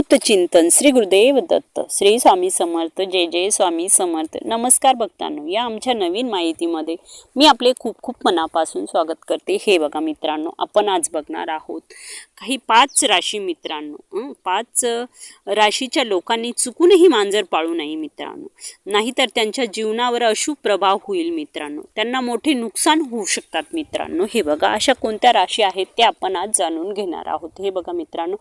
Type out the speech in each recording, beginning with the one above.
अवधूत चिंतन श्री गुरुदेव दत्त श्री स्वामी समर्थ जय जय स्वामी समर्थ। नमस्कार भक्तांनो, या आमच्या नवीन माहितीमध्ये मी आपले खूप खूप मनापासून स्वागत करते। हे बघा मित्रांनो, आपण आज बघणार आहोत काही 5 राशी मित्रांनो। 5 राशीच्या लोकांनी चुकूनही मांजर पाळू नये मित्रांनो, नाहीतर त्यांच्या जीवनावर अशुभ प्रभाव होईल मित्रांनो, त्यांना मोठे नुकसान होऊ शकतात मित्रांनो। हे बघा अशा कोणत्या राशी आहेत ते आपण आज जाणून घेणार आहोत। हे बघा मित्रांनो,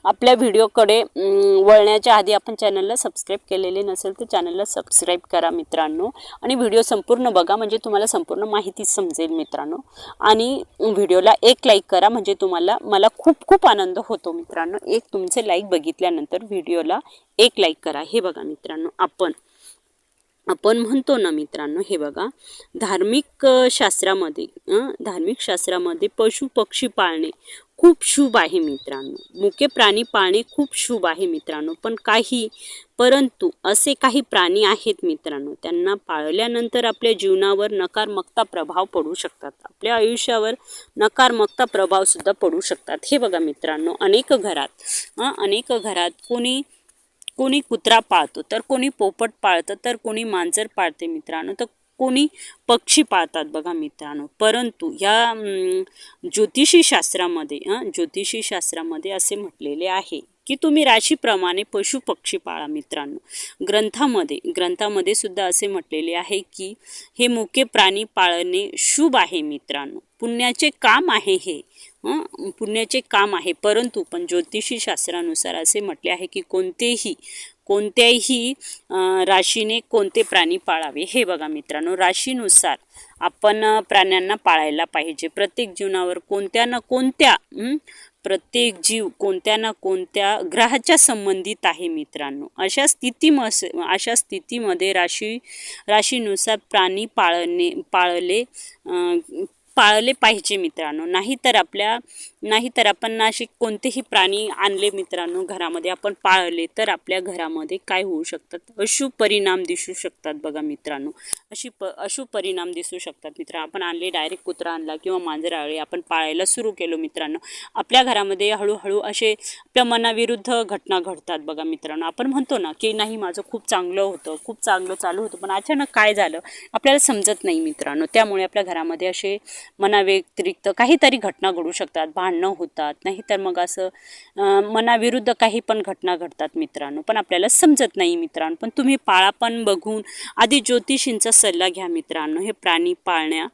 आपल्या व्हिडिओकडे वळण्याच्या आधी आपण चॅनलला सबस्क्राईब केलेले नसेल तर चॅनलला सबस्क्राईब करा मित्रांनो, आणि व्हिडिओ संपूर्ण बघा म्हणजे तुम्हाला संपूर्ण माहिती समजेल मित्रांनो। आणि व्हिडिओला एक लाईक करा म्हणजे मला खूप खूप आनंद होतो मित्रांनो। एक तुमचे लाईक बघितल्यानंतर व्हिडिओला एक लाईक करा। हे बघा मित्रांनो, आपण म्हणतो ना मित्रांनो, हे बघा धार्मिक शास्त्रामध्ये पशु पक्षी पाळणे खूप शुभ आहे मित्रांनो, मुके प्राणी पाळणे खूप शुभ आहे मित्रांनो। परंतु असे काही प्राणी आहेत मित्रांनो, त्यांना पाळल्यानंतर आपल्या जीवनावर नकारात्मक प्रभाव पडू शकतात, आपल्या आयुष्यावर नकारात्मक प्रभाव सुद्धा पडू शकतात। हे बघा मित्रांनो, अनेक घरात कोणी कुत्रा पाळतो, तर कोणी पोपट पाळतं, तर कोणी मांजर पाळते मित्रांनो, तर कोणी पक्षी पाळतात बघा मित्रांनो। परंतु या ज्योतिषी शास्त्रामध्ये असे म्हटलेले आहे की तुम्ही राशीप्रमाणे पशु पक्षी पाळा मित्रांनो। ग्रंथामध्ये सुद्धा असे म्हटलेले आहे की हे मुके प्राणी पाळणे शुभ आहे मित्रांनो, पुण्याचे काम आहे हे, पुण्याचे काम आहे। परंतु पण ज्योतिषी शास्त्रानुसार असे म्हटले आहे की कोणत्याही राशीने कोणते प्राणी पाळावे। हे बघा मित्रांनो, राशीनुसार आपण प्राण्यांना पाळायला पाहिजे। प्रत्येक जीव कोणत्या ना कोणत्या ग्रहाच्या संबंधित आहे मित्रांनो। अशा स्थितीमध्ये राशीनुसार प्राणी पाळले पाहिजे मित्रांनो, नाहीतर आपण असे कोणतेही प्राणी आणले मित्रांनो घरामध्ये, आपण पाळले तर आपल्या घरामध्ये काय होऊ शकतात, अशुभ परिणाम दिसू शकतात बघा मित्रांनो। अशुभ परिणाम दिसू शकतात मित्रांनो। आपण आणले, डायरेक्ट कुत्रा आणला किंवा मांजर आणले, आपण पाळायला सुरू केलो मित्रांनो, आपल्या घरामध्ये हळूहळू असे आपल्या मनाविरुद्ध घटना घडतात बघा मित्रांनो। आपण म्हणतो ना की नाही माझं खूप चांगलं चालू होतं, पण अचानक काय झालं आपल्याला समजत नाही मित्रांनो। त्यामुळे आपल्या घरामध्ये असे मनाव्यतिरिक्त काहीतरी घटना घडू शकतात, भांडणं होतात, नाहीतर मग असं मनाविरुद्ध काही पण घटना घडतात मित्रांनो, पण आपल्याला समजत नाही मित्रांनो। पण तुम्ही पाळा पण बघून आधी ज्योतिषींचा सल्ला घ्या मित्रांनो। हे प्राणी पाळण्या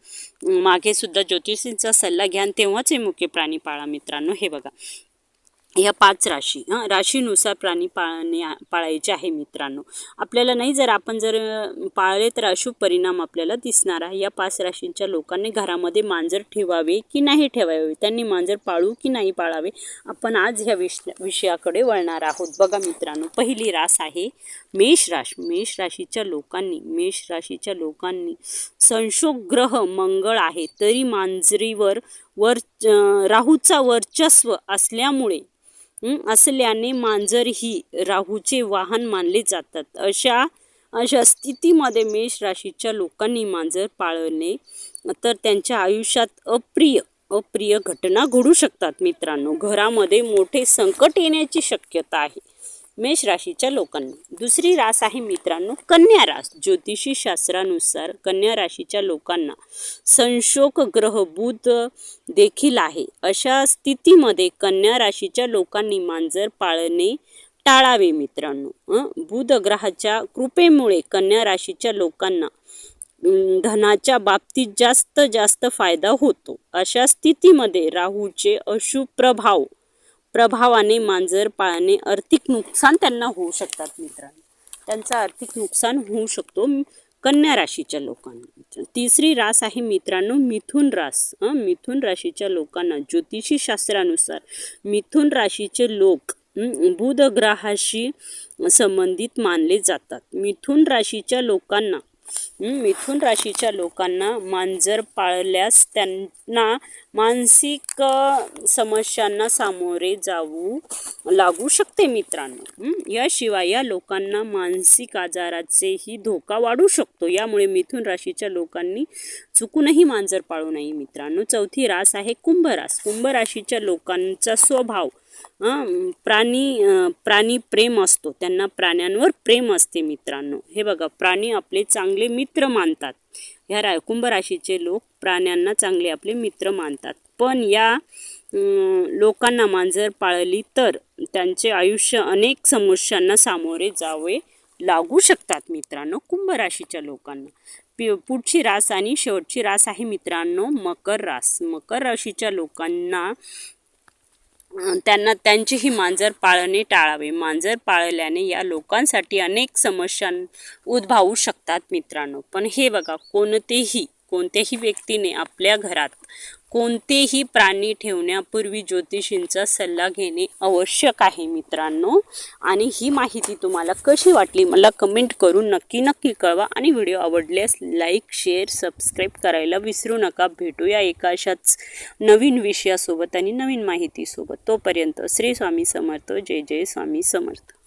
मागे सुद्धा ज्योतिषींचा सल्ला घ्या, तेव्हाच हे मुके प्राणी पाळा मित्रांनो। हे बघा या 5 राशीनुसार प्राणी पाळायचे आहे मित्रांनो। आपल्याला नाही, जर आपण पाळले तर अशुभ परिणाम आपल्याला दिसणार आहे। या 5 राशींच्या लोकांनी घरामध्ये मांजर ठेवावे की नाही ठेवावे, त्यांनी मांजर पाळू की नाही पाळावे, आपण आज ह्या विषयाकडे वळणार आहोत बघा मित्रांनो। पहिली रास आहे मेष राशीच्या लोकांनी संशोग ग्रह मंगळ आहे, तरी मांजरीवर राहूचा वर्चस्व असल्याने मांजर ही राहूचे वाहन मानले जातात। अशा स्थितीमध्ये मेष राशीच्या लोकांनी मांजर पाळले तर त्यांच्या आयुष्यात अप्रिय घटना घडू शकतात मित्रांनो। घरामध्ये मोठे संकट येण्याची शक्यता आहे मेष राशीच्या लोकांना। दुसरी रास आहे मित्रांनो कन्या रास। ज्योतिषी शास्त्रानुसार कन्या राशीच्या लोकांना संशोग ग्रह बुध देखील आहे। अशा स्थितीमध्ये कन्या राशीच्या लोकांनी मांजर पाळणे टाळावे मित्रांनो। बुध ग्रहाच्या कृपेमुळे कन्या राशीच्या लोकांना धनाच्या बाबतीत जास्त फायदा होतो। अशा स्थितीमध्ये राहूचे अशुभ प्रभावाने मांजर पाळणे आर्थिक नुकसान त्यांना होऊ शकतात मित्रांनो, त्यांचा आर्थिक नुकसान होऊ शकतो कन्या राशीच्या लोकांना। तिसरी रास आहे मित्रांनो मिथुन रास। मिथुन राशीच्या लोकांना ज्योतिषी शास्त्रानुसार मिथुन राशीचे लोक बुध ग्रहाशी संबंधित मानले जातात। मिथुन राशीच्या लोकांना मांजर पाळल्यास त्यांना मानसिक समस्यांना सामोरे जाऊ लागू शकते मित्रांनो। याशिवाय या लोकांना मानसिक आजाराचेही धोका वाढू शकतो, यामुळे मिथुन राशीच्या लोकांनी चुकूनही मांजर पाळू नये मित्रांनो। चौथी रास आहे कुंभ रास। कुंभ राशीच्या लोकांचा स्वभाव प्राणी प्रेम असतो, त्यांना प्राण्यांवर प्रेम असते मित्रांनो. हे बघा, प्राणी आपले चांगले मित्र मानतात. ह्या कुंभ राशीचे लोक प्राण्यांना चांगले आपले मित्र मानतात. पण या लोकांना मांजर पाळली तर त्यांचे आयुष्य अनेक समस्यांना सामोरे जावे लागू शकतात मित्रांनो, कुंभ राशीच्या लोकांना. पुढची रास आणि शेवटची रास आहे मित्रांनो मकर रास. मकर राशीच्या लोकांना त्यांचेही मांजर पाळणे टाळावे. मांजर पाळल्याने या लोकांसाठी अनेक समस्या उद्भवू शकतात मित्रांनो. पण हे बघा, कोणत्याही व्यक्तीने आपल्या घरात कोणतेही प्राणी ठेवण्यापूर्वी ज्योतिषींचा सल्ला घेणे आवश्यक आहे मित्रांनो. आणि ही माहिती तुम्हाला कशी वाटली मला कमेंट करून नक्की कळवा. आणि व्हिडिओ आवडल्यास लाईक, शेअर, सबस्क्राईब करायला विसरू नका. भेटूया एका अशाच नवीन विषयासोबत आणि नवीन माहितीसोबत. तोपर्यंत श्री स्वामी समर्थ. जय जय स्वामी समर्थ.